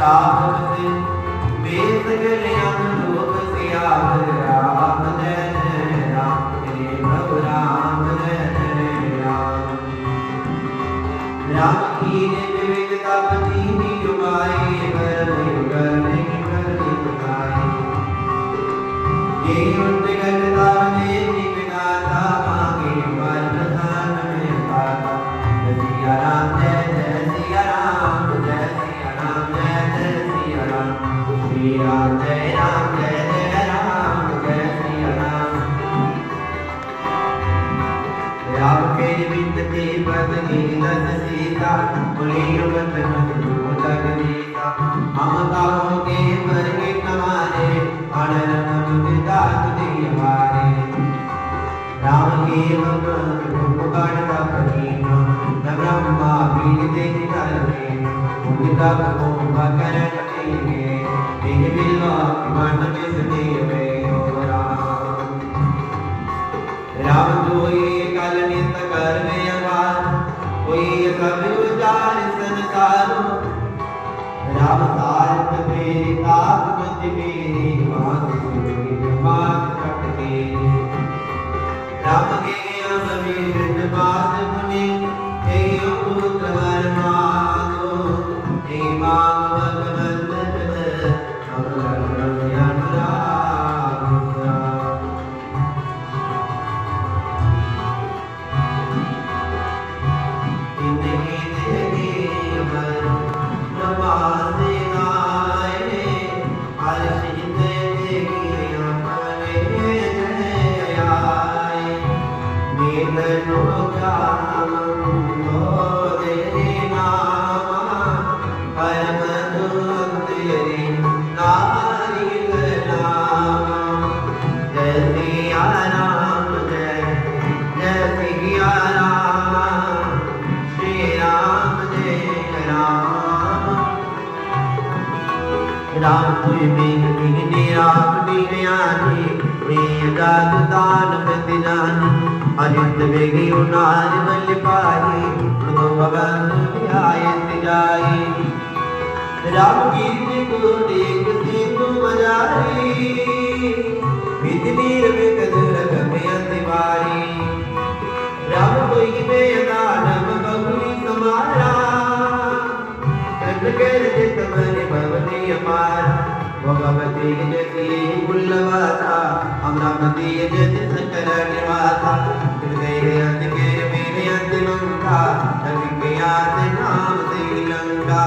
राम से वेद कल्याण लोक सियावर राम जय जय राम तेरे प्रभु राम जय जय राम। राम की विविधता दीनी युगाई कर नहीं बुझाई ये उन्नत करता ने निकटाता मांगे पर प्रधान में पाता सिया राम जय जय सिया राम जय सिया राम जय जय सिया राम श्री राम जय राम जय जय राम जय सिया राम। राम के विनती बदली दस सीता बोली बदन तक सीता हम गाँव के पर के कमारे अनर मुदिता तुझे हमारे। राम के पुकार का करीम न ब्रह्मा बीज देख करे उनका को करण देंगे तेरे बिल्वा मन में सदेवे हो राम। राम जो ये कल नित कर में अवार कोई सब उजाड़ संसारो राम तारक मेरी ताप मत मेरी मात कट के राम के अमर बात मुनि हे पुत्र वर मांगो हे मांग भगवंत अनुराग राम कोई मेघ बिघने राम बिघयानी प्रिय गात दान प्रति जानी अरित बेगी उनार बल पाही मृदो भगन ध्यायत जाई। राम कीर्ति को देख सिंधु बजाई विधि वीर विकट रगमे अंतिवारी। राम कोई में दानव बहुरी समारा कर जित मन भवनी अपार भगवती जति बुल्लवासा अमरावती जति सकल निवासा हृदय अंत के मेरे अंतिम था रवि के नाम श्रीलंका।